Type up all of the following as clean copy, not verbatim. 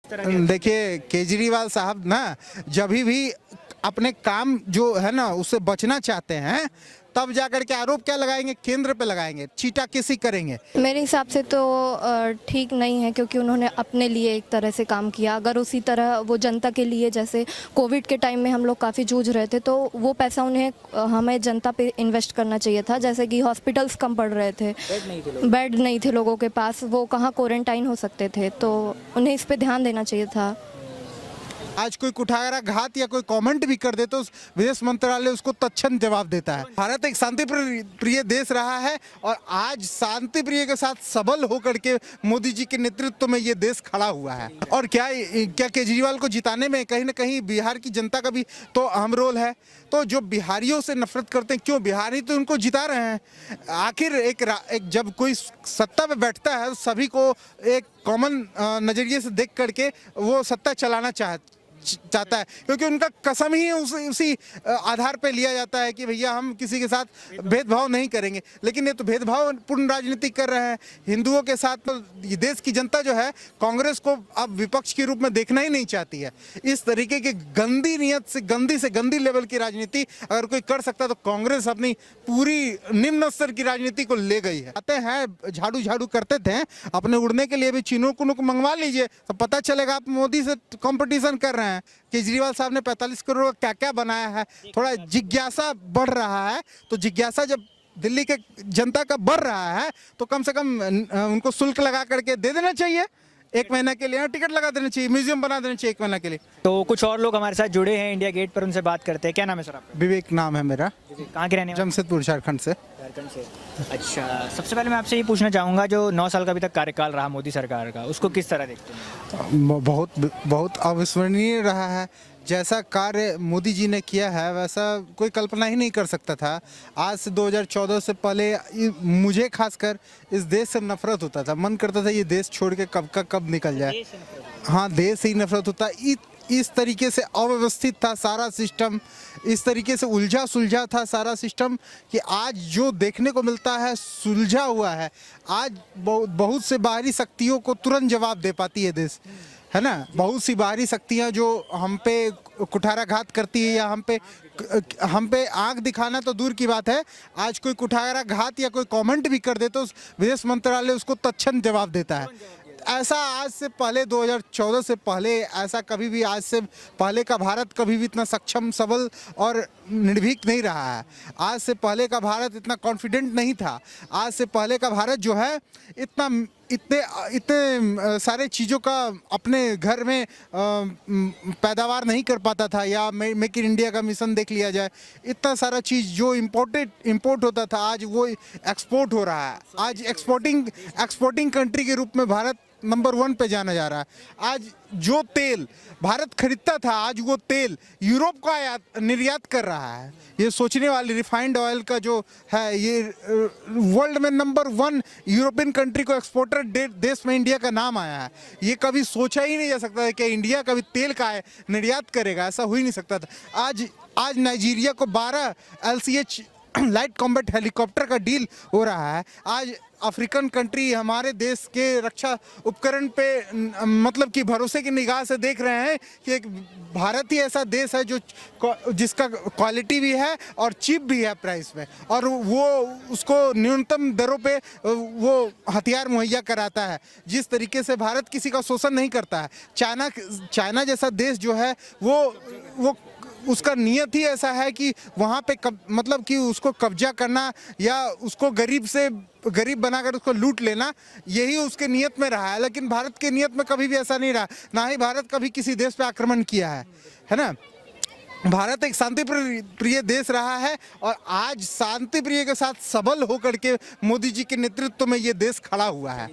देखिए केजरीवाल साहब ना जब भी अपने काम जो है ना उससे बचना चाहते हैं तब जाकर के आरोप क्या लगाएंगे, केंद्र पे लगाएंगे, चीटाकेसी करेंगे। मेरे हिसाब से तो ठीक नहीं है, क्योंकि उन्होंने अपने लिए एक तरह से काम किया। अगर उसी तरह वो जनता के लिए, जैसे कोविड के टाइम में हम लोग काफ़ी जूझ रहे थे, तो वो पैसा उन्हें हमें जनता पे इन्वेस्ट करना चाहिए था। जैसे कि हॉस्पिटल्स कम पड़ रहे थे, बेड नहीं थे लोगों के पास, वो कहाँ क्वारंटाइन हो सकते थे, तो उन्हें इस पर ध्यान देना चाहिए था। आज कोई कुठाराघात या कोई कमेंट भी कर दे तो विदेश मंत्रालय उसको तत्क्षण जवाब देता है। भारत एक शांति प्रिय देश रहा है और आज शांति प्रिय के साथ सबल होकर के मोदी जी के नेतृत्व में ये देश खड़ा हुआ है। और क्या केजरीवाल को जिताने में कहीं ना कहीं बिहार की जनता का भी तो अहम रोल है। तो जो बिहारियों से नफरत करते हैं, क्यों, बिहारी तो उनको जिता रहे हैं। आखिर एक जब कोई सत्ता पे बैठता है सभी को एक कॉमन नजरिए से देख करके वो सत्ता चलाना चाहता है, क्योंकि उनका कसम ही उसी आधार पे लिया जाता है कि भैया हम किसी के साथ भेदभाव नहीं करेंगे। लेकिन ये तो भेदभाव पूर्ण राजनीति कर रहे हैं हिंदुओं के साथ। तो ये देश की जनता जो है कांग्रेस को अब विपक्ष के रूप में देखना ही नहीं चाहती है। इस तरीके की गंदी नीयत से गंदी लेवल की राजनीति अगर कोई कर सकता तो कांग्रेस अपनी पूरी निम्न स्तर की राजनीति को ले गई है। आते हैं झाड़ू करते थे, अपने उड़ने के लिए भी चिनूक मंगवा लीजिए तो पता चलेगा आप मोदी से कंपटीशन कर रहे हैं। केजरीवाल साहब ने 45 करोड़ का क्या क्या बनाया है, थोड़ा जिज्ञासा बढ़ रहा है। तो जिज्ञासा जब दिल्ली के जनता का बढ़ रहा है तो कम से कम उनको शुल्क लगा करके दे देना चाहिए। 1 महीना के लिए टिकट लगा देना चाहिए, म्यूजियम बना देना चाहिए 1 महीना के लिए। तो कुछ और लोग हमारे साथ जुड़े हैं इंडिया गेट पर, उनसे बात करते हैं। क्या नाम है सर आपका? विवेक नाम है मेरा। कहाँ के रहने वाले? जमशेदपुर, झारखंड से। झारखंड से। अच्छा, सबसे पहले मैं आपसे ये पूछना चाहूँगा, जो 9 साल का अभी तक कार्यकाल रहा मोदी सरकार का, उसको किस तरह देखते हैं? बहुत अविस्मरणीय रहा है। जैसा कार्य मोदी जी ने किया है वैसा कोई कल्पना ही नहीं कर सकता था। आज से 2014 से पहले मुझे खासकर इस देश से नफरत होता था, मन करता था ये देश छोड़ के कब का कब निकल जाए। हाँ, देश से ही नफरत होता। इस तरीके से अव्यवस्थित था सारा सिस्टम, इस तरीके से उलझा सुलझा था सारा सिस्टम कि आज जो देखने को मिलता है सुलझा हुआ है। आज बहुत से बाहरी शक्तियों को तुरंत जवाब दे पाती है देश, है ना। बहुत सी बाहरी शक्तियां जो हम पे कुठाराघात करती है या हम पे आंख दिखाना तो दूर की बात है, आज कोई कुठाराघात या कोई कमेंट भी कर दे तो विदेश मंत्रालय उसको तत्क्षण जवाब देता है। ऐसा आज से पहले 2014 से पहले ऐसा कभी भी, आज से पहले का भारत कभी भी इतना सक्षम, सबल और निर्भीक नहीं रहा है। आज से पहले का भारत इतना कॉन्फिडेंट नहीं था। आज से पहले का भारत जो है इतने सारे चीज़ों का अपने घर में पैदावार नहीं कर पाता था। या मेक इन इंडिया का मिशन देख लिया जाए, इतना सारा चीज़ जो इम्पोर्ट होता था आज वो एक्सपोर्ट हो रहा है। आज एक्सपोर्टिंग कंट्री के रूप में भारत नंबर 1 पे जाना जा रहा है। आज जो तेल भारत खरीदता था आज वो तेल यूरोप का निर्यात कर रहा है। ये सोचने वाली, रिफाइंड ऑयल का जो है ये वर्ल्ड में नंबर 1 यूरोपियन कंट्री को एक्सपोर्टर देश में इंडिया का नाम आया है। ये कभी सोचा ही नहीं जा सकता है कि इंडिया कभी तेल का निर्यात करेगा, ऐसा हो ही नहीं सकता था। आज नाइजीरिया को 12 LCH लाइट कॉम्बैट हेलीकॉप्टर का डील हो रहा है। आज अफ्रीकन कंट्री हमारे देश के रक्षा उपकरण पे मतलब कि भरोसे की निगाह से देख रहे हैं कि एक भारत ही ऐसा देश है जिसका क्वालिटी भी है और चीप भी है प्राइस में, और वो उसको न्यूनतम दरों पे वो हथियार मुहैया कराता है। जिस तरीके से भारत किसी का शोषण नहीं करता है। चाइना जैसा देश जो है वो उसका नियत ही ऐसा है कि वहाँ पे मतलब कि उसको कब्जा करना या उसको गरीब बनाकर उसको लूट लेना, यही उसके नियत में रहा है। लेकिन भारत के नियत में कभी भी ऐसा नहीं रहा, ना ही भारत कभी किसी देश पे आक्रमण किया है ना। भारत एक शांति प्रिय देश रहा है और आज शांति प्रिय के साथ सबल होकर के मोदी जी के नेतृत्व में ये देश खड़ा हुआ है।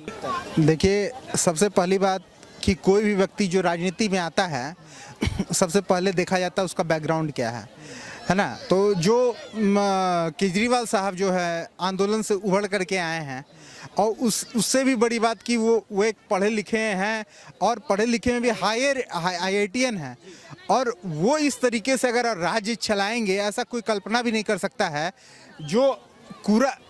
देखिए, सबसे पहली बात कि कोई भी व्यक्ति जो राजनीति में आता है सबसे पहले देखा जाता है उसका बैकग्राउंड क्या है ना। तो जो केजरीवाल साहब जो है आंदोलन से उभर करके आए हैं और उससे भी बड़ी बात कि वो एक पढ़े लिखे हैं और पढ़े लिखे में भी हायर IITian हैं, और वो इस तरीके से अगर राज्य चलाएंगे ऐसा कोई कल्पना भी नहीं कर सकता है। जो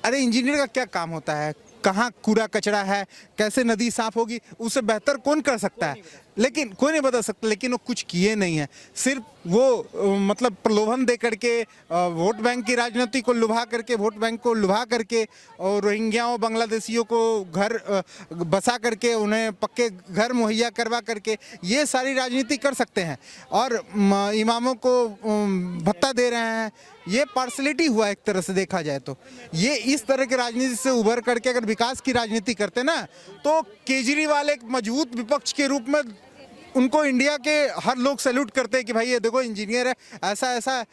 अरे इंजीनियर का क्या काम होता है, कहाँ कूड़ा कचरा है, कैसे नदी साफ होगी, उससे बेहतर कौन कर सकता है। लेकिन कोई नहीं बदल सकता, लेकिन वो कुछ किए नहीं है। सिर्फ वो मतलब प्रलोभन दे करके, वोट बैंक की राजनीति को लुभा करके, वोट बैंक को लुभा करके, और रोहिंग्याओं बांग्लादेशियों को घर बसा करके, उन्हें पक्के घर मुहैया करवा करके ये सारी राजनीति कर सकते हैं। और इमामों को भत्ता दे रहे हैं, ये पार्शलिटी हुआ एक तरह से देखा जाए तो। ये इस तरह की राजनीति से उभर करके अगर विकास की राजनीति करते ना, तो केजरीवाल एक मजबूत विपक्ष के रूप में उनको इंडिया के हर लोग सैल्यूट करते हैं कि भाई ये देखो इंजीनियर है, ऐसा ऐसा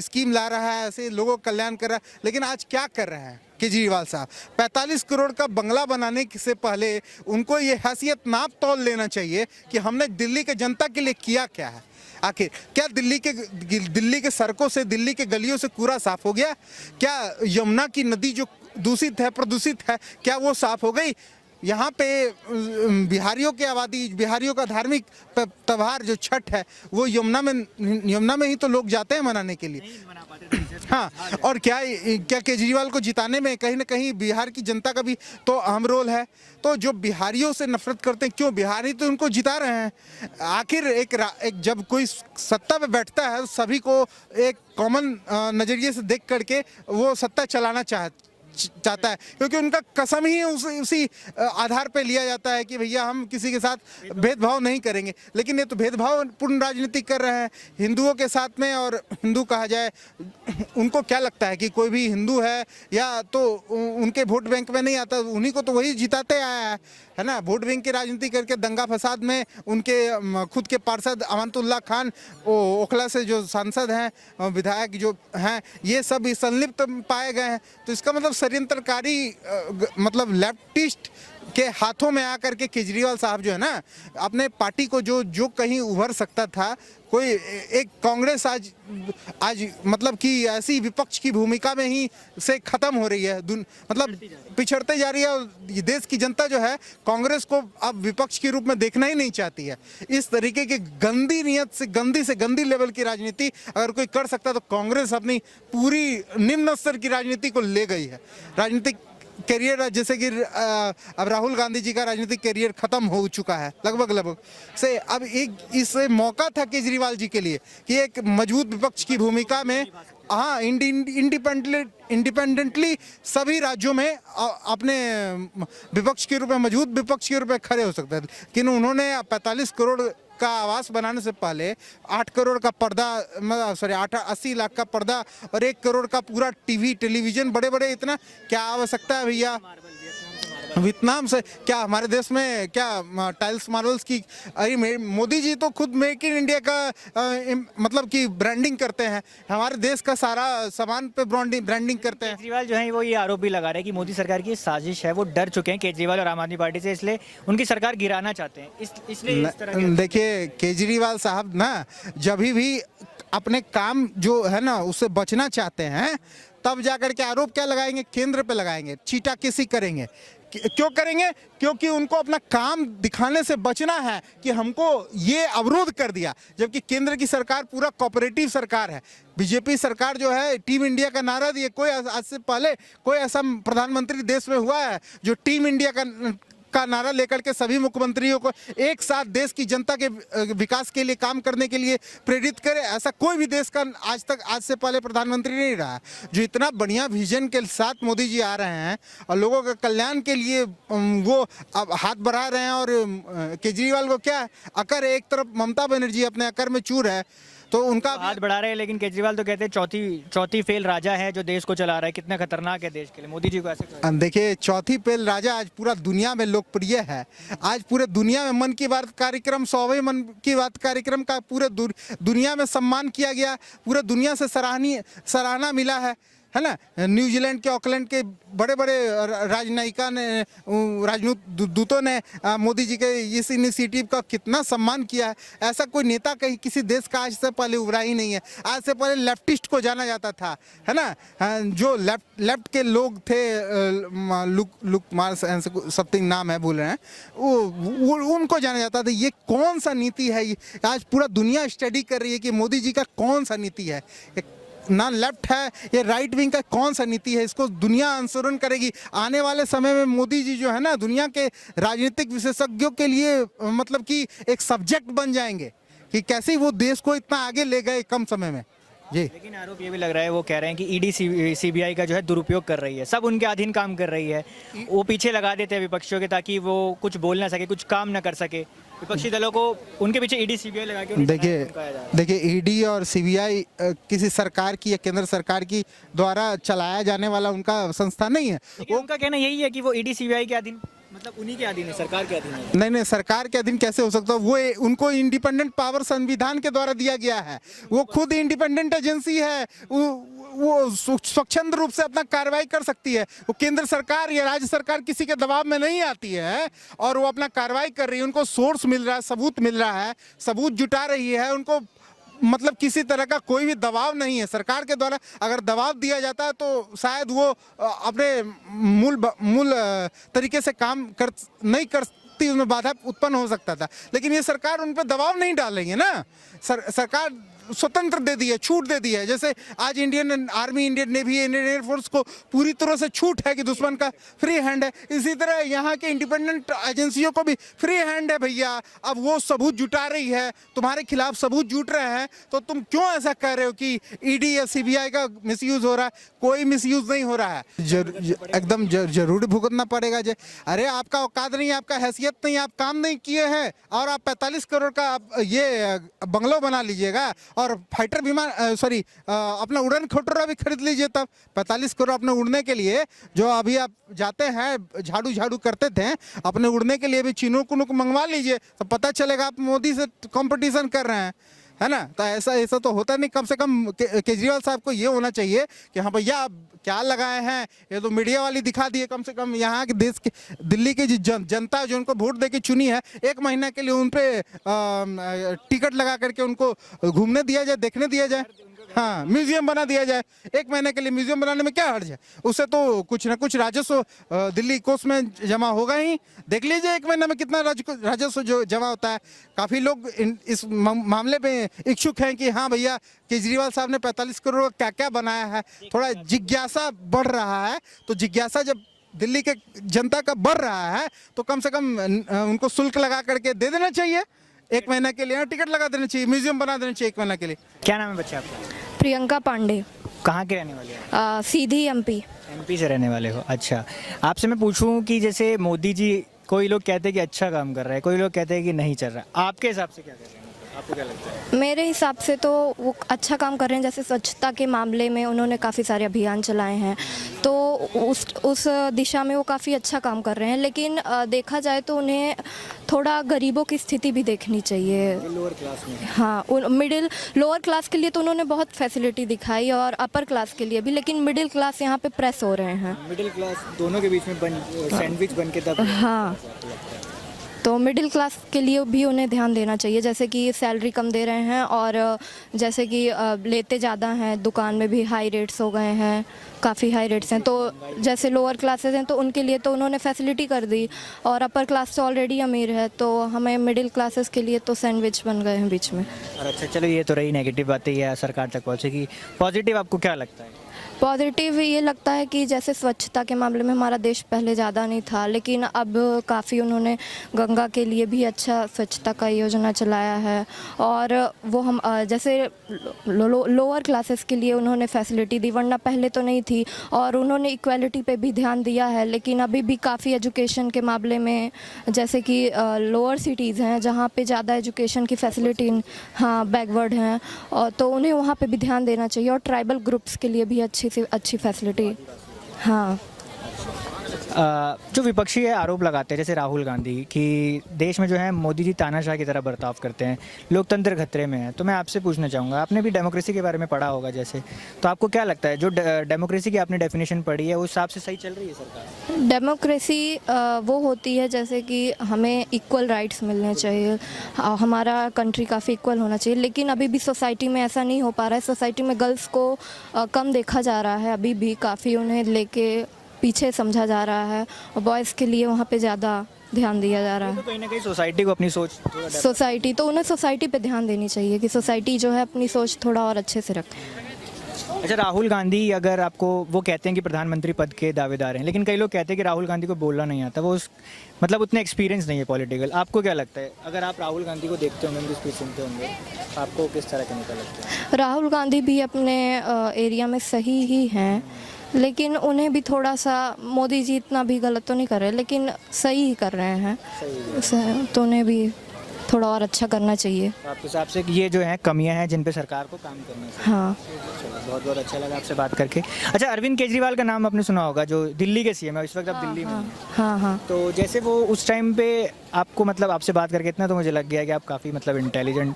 स्कीम ला रहा है, ऐसे लोगों का कल्याण कर रहा है। लेकिन आज क्या कर रहे हैं केजरीवाल साहब? 45 करोड़ का बंगला बनाने से पहले उनको ये हैसियत नाप तौल लेना चाहिए कि हमने दिल्ली के जनता के लिए किया क्या है। आखिर क्या दिल्ली के सड़कों से, दिल्ली के गलियों से कूड़ा साफ हो गया? क्या यमुना की नदी जो दूषित है, प्रदूषित है, क्या वो साफ हो गई? यहाँ पे बिहारियों की आबादी, बिहारियों का धार्मिक त्योहार जो छठ है, वो यमुना में ही तो लोग जाते हैं मनाने के लिए। हाँ, और क्या केजरीवाल को जिताने में कहीं ना कहीं बिहार की जनता का भी तो अहम रोल है। तो जो बिहारियों से नफरत करते हैं, क्यों? बिहारी तो उनको जिता रहे हैं। आखिर एक जब कोई सत्ता पे बैठता है, सभी को एक कॉमन नजरिए से देख करके वो सत्ता चलाना चाहता है, क्योंकि उनका कसम ही उसी आधार पे लिया जाता है कि भैया हम किसी के साथ भेदभाव नहीं करेंगे। लेकिन ये तो भेदभाव पूर्ण राजनीति कर रहे हैं हिंदुओं के साथ में। और हिंदू कहा जाए, उनको क्या लगता है कि कोई भी हिंदू है या तो उनके वोट बैंक में नहीं आता, उन्हीं को तो वही जिताते आया है ना। वोट बैंक की राजनीति करके दंगा फसाद में उनके खुद के पार्षद अमानतुल्लाह खान, ओखला से जो सांसद हैं, विधायक जो हैं, ये सब संलिप्त पाए गए हैं। तो इसका मतलब षड्यंत्रकारी मतलब लेफ्टिस्ट के हाथों में आकर के केजरीवाल साहब जो है ना, अपने पार्टी को जो कहीं उभर सकता था, कोई एक कांग्रेस आज मतलब कि ऐसी विपक्ष की भूमिका में ही से खत्म हो रही है, मतलब पिछड़ते जा रही है। और देश की जनता जो है कांग्रेस को अब विपक्ष के रूप में देखना ही नहीं चाहती है। इस तरीके की गंदी नीयत से गंदी लेवल की राजनीति अगर कोई कर सकता तो कांग्रेस अपनी पूरी निम्न स्तर की राजनीति को ले गई है। राजनीतिक करियर, जैसे कि अब राहुल गांधी जी का राजनीतिक करियर खत्म हो चुका है लगभग से। अब एक इस मौका था केजरीवाल जी के लिए कि एक मजबूत विपक्ष की भूमिका में, हाँ, इंडिपेंडेंटली सभी राज्यों में अपने विपक्ष के रूप में, मजबूत विपक्ष के रूप में खड़े हो सकते थे। लेकिन उन्होंने 45 करोड़ का आवास बनाने से पहले 8 करोड़ का पर्दा, 80 लाख का पर्दा और 1 करोड़ का पूरा टेलीविजन, बड़े इतना क्या आवश्यकता है भैया? वियतनाम से क्या हमारे देश में क्या टाइल्स मार्बल्स की? अरे मोदी जी तो खुद मेक इन इंडिया का मतलब कि ब्रांडिंग करते हैं, हमारे देश का सारा सामान पे ब्रांडिंग करते हैं। केजरीवाल जो है वो ये आरोप भी लगा रहे हैं कि मोदी सरकार की साजिश है, वो डर चुके हैं केजरीवाल और आम आदमी पार्टी से, इसलिए उनकी सरकार गिराना चाहते हैं। इसलिए इस तरह देखिए केजरीवाल साहब ना, जब भी अपने काम जो है ना उससे बचना चाहते हैं, तब जाकर के आरोप क्या लगाएंगे? केंद्र पे लगाएंगे, चीटाकेसी करेंगे। क्यों करेंगे? क्योंकि उनको अपना काम दिखाने से बचना है कि हमको ये अवरोध कर दिया। जबकि केंद्र की सरकार पूरा कोऑपरेटिव सरकार है। बीजेपी सरकार जो है टीम इंडिया का नारा दिए, कोई आज से पहले कोई ऐसा प्रधानमंत्री देश में हुआ है जो टीम इंडिया का नारा लेकर के सभी मुख्यमंत्रियों को एक साथ देश की जनता के विकास के लिए काम करने के लिए प्रेरित करे? ऐसा कोई भी देश का आज से पहले प्रधानमंत्री नहीं रहा। जो इतना बढ़िया विजन के साथ मोदी जी आ रहे हैं और लोगों के कल्याण के लिए वो अब हाथ बढ़ा रहे हैं। और केजरीवाल को क्या अकर, एक तरफ ममता बनर्जी अपने अकर में चूर है तो उनका हाथ बढ़ा रहे हैं, लेकिन केजरीवाल तो कहते हैं चौथी फेल राजा है जो देश को चला रहा है। कितना खतरनाक है देश के लिए, मोदी जी को ऐसे। देखिए चौथी फेल राजा आज पूरा दुनिया में लोकप्रिय है। आज पूरे दुनिया में मन की बात कार्यक्रम, 100वें मन की बात कार्यक्रम का पूरे दुनिया में सम्मान किया गया, पूरे दुनिया से सराहना मिला है ना। न्यूजीलैंड के ऑकलैंड के बड़े राजदूतों ने मोदी जी के इस इनिशिएटिव का कितना सम्मान किया है। ऐसा कोई नेता कहीं किसी देश का आज से पहले उभरा ही नहीं है। आज से पहले लेफ्टिस्ट को जाना जाता था, है ना, जो लेफ्ट के लोग थे, लुक मार्स समथिंग नाम है, बोल रहे हैं, वो उनको जाना जाता था। ये कौन सा नीति है? आज पूरा दुनिया स्टडी कर रही है कि मोदी जी का कौन सा नीति है। ना लेफ्ट है ये राइट विंग का कौन सा नीति है, इसको दुनिया अनुसरण करेगी। आने वाले समय में मोदी जी जो है ना दुनिया के राजनीतिक विशेषज्ञों के लिए मतलब कि एक सब्जेक्ट बन जाएंगे कि कैसे वो देश को इतना आगे ले गए कम समय में जी। लेकिन आरोप ये भी लग रहा है, वो कह रहे हैं कि ईडी सीबीआई का जो है दुरुपयोग कर रही है, सब उनके अधीन काम कर रही है, वो पीछे लगा देते हैं विपक्षियों के ताकि वो कुछ बोल ना सके, कुछ काम ना कर सके। विपक्षी दलों को उनके पीछे ईडी सीबीआई लगा के उन्हें धमकाया जा रहा है। देखिए ईडी और सीबीआई किसी सरकार की या केंद्र सरकार की द्वारा चलाया जाने वाला उनका संस्था नहीं है। लेकिन उनका कहना यही है कि वो ईडी सीबीआई के अधीन, मतलब उन्हीं के अधीन है, सरकार के अधीन है। नहीं सरकार के अधीन कैसे हो सकता है? वो उनको इंडिपेंडेंट पावर संविधान के द्वारा दिया गया है, वो खुद इंडिपेंडेंट एजेंसी है, वो स्वच्छंद रूप से अपना कार्रवाई कर सकती है। वो केंद्र सरकार या राज्य सरकार किसी के दबाव में नहीं आती है और वो अपना कार्रवाई कर रही है। उनको सोर्स मिल रहा है, सबूत मिल रहा है, सबूत जुटा रही है, उनको मतलब किसी तरह का कोई भी दबाव नहीं है सरकार के द्वारा। अगर दबाव दिया जाता है तो शायद वो अपने मूल तरीके से काम नहीं करती, उसमें बाधा उत्पन्न हो सकता था। लेकिन ये सरकार उन पर दबाव नहीं डाल रही है ना, सरकार स्वतंत्र दे दी है, छूट दे दी है। जैसे आज Indian army, Indian navy, Indian air force को पूरी तरह से छूट है कि दुश्मन का फ्री हैंड है, इसी तरह यहाँ के इंडिपेंडेंट एजेंसियों को भी फ्री हैंड है भैया। अब वो सबूत जुटा रही है, तुम्हारे खिलाफ सबूत जुट रहे हैं, तो तुम क्यों ऐसा कह रहे हो कि ईडी या सीबीआई का मिसयूज हो रहा है? कोई मिसयूज नहीं हो रहा है, एकदम जरूरी भुगतना पड़ेगा। अरे आपका औकात नहीं, आपका हैसियत नहीं, आप काम नहीं किए हैं और आप 45 करोड़ का ये बंगलो बना लीजिएगा और फाइटर विमान अपना उड़न खटोला भी खरीद लीजिए। तब 45 करोड़ अपने उड़ने के लिए, जो अभी आप जाते हैं झाड़ू करते थे, अपने उड़ने के लिए भी चिनूक मंगवा लीजिए, तो पता चलेगा आप मोदी से कंपटीशन कर रहे हैं, है ना। तो ऐसा तो होता नहीं। कम से कम केजरीवाल साहब को ये होना चाहिए कि हाँ भैया आप क्या लगाए हैं, ये तो मीडिया वाली दिखा दिए। कम से कम यहाँ के देश के दिल्ली की जनता जो उनको वोट दे के चुनी है, 1 महीना के लिए उन पे टिकट लगा करके उनको घूमने दिया जाए, देखने दिया जाए, हाँ म्यूजियम बना दिया जाए। 1 महीने के लिए म्यूजियम बनाने में क्या हर्ज है? उससे तो कुछ ना कुछ राजस्व दिल्ली कोष में जमा होगा ही। देख लीजिए 1 महीने में कितना राजस्व जो जमा होता है। काफ़ी लोग इस मामले में इच्छुक हैं कि हाँ भैया केजरीवाल साहब ने 45 करोड़ क्या क्या बनाया है। थोड़ा जिज्ञासा बढ़ रहा है, तो जिज्ञासा जब दिल्ली के जनता का बढ़ रहा है तो कम से कम उनको शुल्क लगा करके दे देना चाहिए। 1 महीने के लिए टिकट लगा देना चाहिए, म्यूजियम बना देना चाहिए 1 महीने के लिए। क्या नाम है बच्चे आपका? प्रियंका पांडे। कहाँ के रहने वाले हैं? सीधी एमपी से रहने वाले हो। अच्छा, आपसे मैं पूछूं कि जैसे मोदी जी, कोई लोग कहते हैं कि अच्छा काम कर रहा है, कोई लोग कहते हैं कि नहीं चल रहा, आपके हिसाब से क्या कर रहे हैं? आपको क्या लगता है? मेरे हिसाब से तो वो अच्छा काम कर रहे हैं। जैसे स्वच्छता के मामले में उन्होंने काफ़ी सारे अभियान चलाए हैं, तो उस दिशा में वो काफ़ी अच्छा काम कर रहे हैं। लेकिन देखा जाए तो उन्हें थोड़ा गरीबों की स्थिति भी देखनी चाहिए, लोअर क्लास में। हाँ, लोअर क्लास के लिए तो उन्होंने बहुत फैसिलिटी दिखाई और अपर क्लास के लिए भी, लेकिन मिडिल क्लास यहाँ पे प्रेस हो रहे हैं। मिडिल क्लास दोनों के बीच में सैंडविच बन के तब, हाँ, तो मिडिल क्लास के लिए भी उन्हें ध्यान देना चाहिए। जैसे कि सैलरी कम दे रहे हैं और जैसे कि लेते ज़्यादा हैं, दुकान में भी हाई रेट्स हो गए हैं, काफ़ी हाई रेट्स हैं। तो जैसे लोअर क्लासेस हैं तो उनके लिए तो उन्होंने फैसिलिटी कर दी, और अपर क्लास तो ऑलरेडी अमीर है, तो हमें मिडिल क्लासेस के लिए तो सैंडविच बन गए हैं बीच में। और अच्छा चलो, ये तो रही नेगेटिव बातें, या सरकार तक पहुँचेगी। पॉजिटिव आपको क्या लगता है? पॉजिटिव ये लगता है कि जैसे स्वच्छता के मामले में हमारा देश पहले ज़्यादा नहीं था, लेकिन अब काफ़ी उन्होंने गंगा के लिए भी अच्छा स्वच्छता का योजना चलाया है। और वो हम जैसे लोअर क्लासेस के लिए उन्होंने फैसिलिटी दी, वरना पहले तो नहीं थी। और उन्होंने इक्वालिटी पे भी ध्यान दिया है, लेकिन अभी भी काफ़ी एजुकेशन के मामले में, जैसे कि लोअर सिटीज़ हैं जहाँ पे ज़्यादा एजुकेशन की फैसिलिटी, हाँ, बैकवर्ड हैं, और तो उन्हें वहाँ पे भी ध्यान देना चाहिए। और ट्राइबल ग्रुप्स के लिए भी अच्छी फैसिलिटी, हाँ। जो विपक्षी है आरोप लगाते हैं, जैसे राहुल गांधी, कि देश में जो है मोदी जी तानाशाह की तरह बर्ताव करते हैं, लोकतंत्र खतरे में है। तो मैं आपसे पूछना चाहूँगा, आपने भी डेमोक्रेसी के बारे में पढ़ा होगा जैसे, तो आपको क्या लगता है जो डेमोक्रेसी की आपने डेफिनेशन पढ़ी है उस हिसाब से सही चल रही है सरकार? डेमोक्रेसी वो होती है जैसे कि हमें इक्वल राइट्स मिलने चाहिए, हमारा कंट्री काफ़ी इक्वल होना चाहिए। लेकिन अभी भी सोसाइटी में ऐसा नहीं हो पा रहा है। सोसाइटी में गर्ल्स को कम देखा जा रहा है, अभी भी काफ़ी उन्हें लेके पीछे समझा जा रहा है, और बॉयज़ के लिए वहाँ पे ज़्यादा ध्यान दिया जा रहा है। तो कहीं ना कहीं सोसाइटी को अपनी सोच, सोसाइटी तो उन्हें सोसाइटी पे ध्यान देनी चाहिए कि सोसाइटी जो है अपनी सोच थोड़ा और अच्छे से रखे। अच्छा, राहुल गांधी अगर आपको, वो कहते हैं कि प्रधानमंत्री पद के दावेदार हैं, लेकिन कई लोग कहते हैं कि राहुल गांधी को बोलना नहीं आता, वो मतलब उतने एक्सपीरियंस नहीं है पॉलिटिकल। आपको क्या लगता है, अगर आप राहुल गांधी को देखते होंगे, उनकी स्पीच सुनते होंगे, आपको किस तरह का नेता लगता है? राहुल गांधी भी अपने एरिया में सही ही हैं, लेकिन उन्हें भी थोड़ा सा, मोदी जी इतना भी गलत तो नहीं कर रहे, लेकिन सही ही कर रहे हैं। तो उन्हें भी थोड़ा और अच्छा करना चाहिए। आपके हिसाब से ये जो है कमियां हैं जिन पे सरकार को काम करना चाहिए। हाँ, चलो, बहुत बहुत अच्छा लगा आपसे बात करके। अच्छा, अरविंद केजरीवाल का नाम आपने सुना होगा, जो दिल्ली के सीएम है, इस वक्त आप दिल्ली में हैं। हाँ, हाँ। तो जैसे वो उस टाइम पे आपको, मतलब आपसे बात करके इतना तो मुझे लग गया कि आप काफ़ी मतलब इंटेलिजेंट,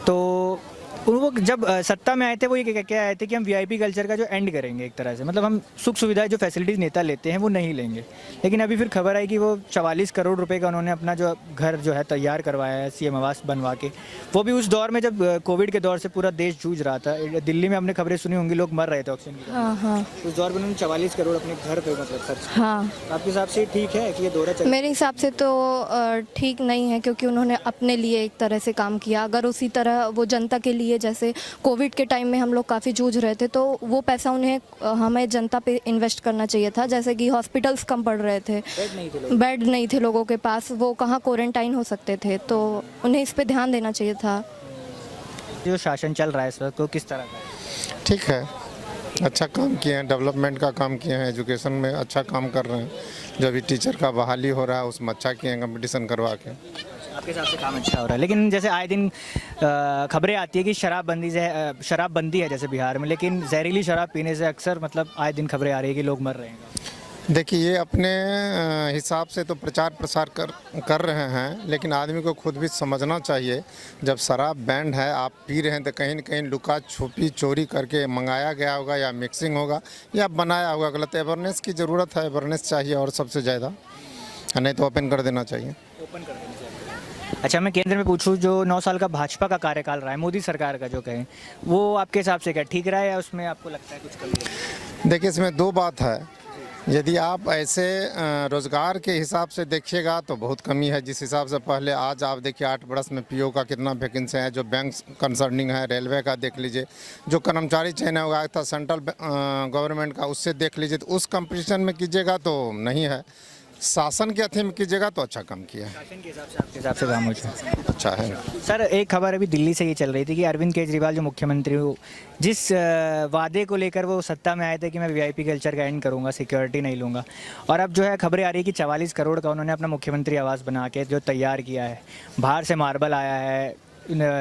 तो वो जब सत्ता में आए थे, वो ये क्या आए थे कि हम वीआईपी कल्चर का जो एंड करेंगे एक तरह से, मतलब हम सुख सुविधाएं जो फैसिलिटीज़ नेता लेते हैं वो नहीं लेंगे। लेकिन अभी फिर खबर आई कि वो 44 करोड़ रुपए का उन्होंने अपना जो घर जो है तैयार करवाया है, सीएम आवास बनवा के, वो भी उस दौर में जब कोविड के दौर से पूरा देश जूझ रहा था। दिल्ली में हमने खबरें सुनी होंगी, लोग मर रहे थे ऑक्सीजन की। हाँ, हाँ, उस दौर में उन्होंने 44 करोड़ अपने घर पे मतलब खर्च। हाँ। आपके हिसाब से ठीक है कि ये दौरा चल? मेरे हिसाब से तो ठीक नहीं है, क्योंकि उन्होंने अपने लिए एक तरह से काम किया। अगर उसी तरह वो जनता के लिए, जैसे कोविड के टाइम में हम लोग काफ़ी जूझ रहे थे, तो वो पैसा उन्हें हमें जनता पे इन्वेस्ट करना चाहिए था। जैसे कि हॉस्पिटल्स कम पड़ रहे थे, बेड नहीं थे लोगों के पास, वो कहाँ क्वारंटाइन हो सकते थे, तो उन्हें इस पे ध्यान देना चाहिए था। जो शासन चल रहा है इस वक्त, वो किस तरह का है? ठीक है, अच्छा काम किए हैं, डेवलपमेंट का काम किए हैं, एजुकेशन में अच्छा काम कर रहे हैं। जो अभी टीचर का बहाली हो रहा है उसमें अच्छा किए हैं, कंपटीशन करवा के। आपके हिसाब से काम अच्छा हो रहा है, लेकिन जैसे आए दिन खबरें आती है कि शराबबंदी है जैसे बिहार में, लेकिन जहरीली शराब पीने से अक्सर मतलब आए दिन खबरें आ रही है कि लोग मर रहे हैं। देखिए, ये अपने हिसाब से तो प्रचार प्रसार कर रहे हैं, लेकिन आदमी को खुद भी समझना चाहिए, जब शराब बैंड है, आप पी रहे हैं, तो कहीं न कहीं लुका छुपी चोरी करके मंगाया गया होगा, या मिक्सिंग होगा, या बनाया होगा गलत। अवेयरनेस की ज़रूरत है, अवेयरनेस चाहिए, और सबसे ज़्यादा, नहीं तो ओपन कर देना चाहिए। ओपन कर देना चाहिए। अच्छा, मैं केंद्र में पूछूं, जो 9 साल का भाजपा का कार्यकाल रहा है, मोदी सरकार का जो कहें, वो आपके हिसाब से क्या ठीक रहा है, या उसमें आपको लगता है कुछ कमी है? देखिए, इसमें दो बात है। यदि आप ऐसे रोज़गार के हिसाब से देखिएगा तो बहुत कमी है। जिस हिसाब से पहले, आज आप देखिए 8 बरस में पीओ का कितना वैकेंसी है, जो बैंक कंसर्निंग है, रेलवे का देख लीजिए, जो कर्मचारी चयन हुआ था सेंट्रल गवर्नमेंट का, उससे देख लीजिए, तो उस कंपटीशन में कीजिएगा तो नहीं है। शासन के अथी में कीजिएगा तो अच्छा काम किया है। शासन के हिसाब से आपके हिसाब से काम हो जाए अच्छा है। सर, एक खबर अभी दिल्ली से ये चल रही थी कि अरविंद केजरीवाल जो मुख्यमंत्री हो, जिस वादे को लेकर वो सत्ता में आए थे कि मैं वीआईपी कल्चर का एंड करूंगा, सिक्योरिटी नहीं लूंगा, और अब जो है खबरें आ रही है कि 44 करोड़ का उन्होंने अपना मुख्यमंत्री आवास बना के जो तैयार किया है, बाहर से मार्बल आया है,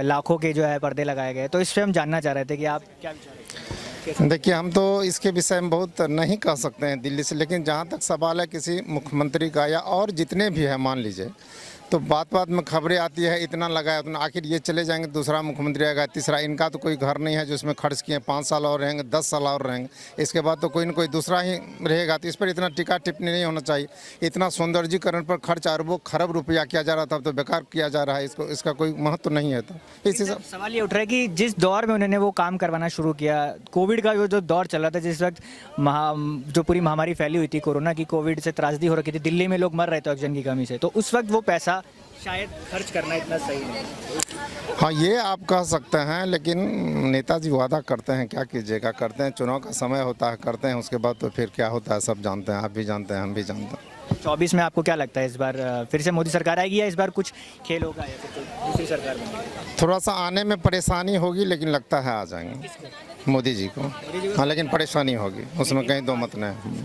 लाखों के जो है पर्दे लगाए गए। तो इस पर हम जानना चाह रहे थे कि आप क्या विचार हैं? देखिए, हम तो इसके विषय में बहुत नहीं कह सकते हैं दिल्ली से, लेकिन जहाँ तक सवाल है किसी मुख्यमंत्री का या और जितने भी हैं, मान लीजिए, तो बात बात में खबरें आती है, इतना लगाया उतना, आखिर ये चले जाएंगे, दूसरा मुख्यमंत्री आएगा, तीसरा। इनका तो कोई घर नहीं है जो इसमें खर्च किए, 5 साल और रहेंगे, 10 साल और रहेंगे, इसके बाद तो कोई ना कोई दूसरा ही रहेगा। तो इस पर इतना टीका टिप्पणी नहीं होना चाहिए। इतना सौंदर्यीकरण पर खर्च अरबों खरब रुपया किया जा रहा था, तो बेकार किया जा रहा है, इसका कोई महत्व नहीं है। तो इस हिसाब सवाल ये उठ रहा है कि जिस दौर में उन्होंने वो काम करवाना शुरू किया, कोविड का जो दौर चल रहा था, जिस वक्त जो पूरी महामारी फैली हुई थी कोरोना की, कोविड से त्रासदी हो रखी थी, दिल्ली में लोग मर रहे थे ऑक्सीजन की कमी से, तो उस वक्त वो पैसा शायद खर्च करना इतना सही नहीं। हाँ, ये आप कह सकते हैं, लेकिन नेताजी वादा करते हैं, क्या कीजिएगा, करते हैं, चुनाव का समय होता है, करते हैं, उसके बाद तो फिर क्या होता है सब जानते हैं, आप भी जानते हैं, हम भी जानते हैं। 24 में आपको क्या लगता है, इस बार फिर से मोदी सरकार आएगी, या इस बार कुछ खेल होगा, या फिर कोई दूसरी सरकार बनेगी? थोड़ा सा आने में परेशानी होगी, लेकिन लगता है आ जाएंगे मोदी जी को। हाँ, लेकिन परेशानी होगी, उसमें कहीं दो मत नहीं।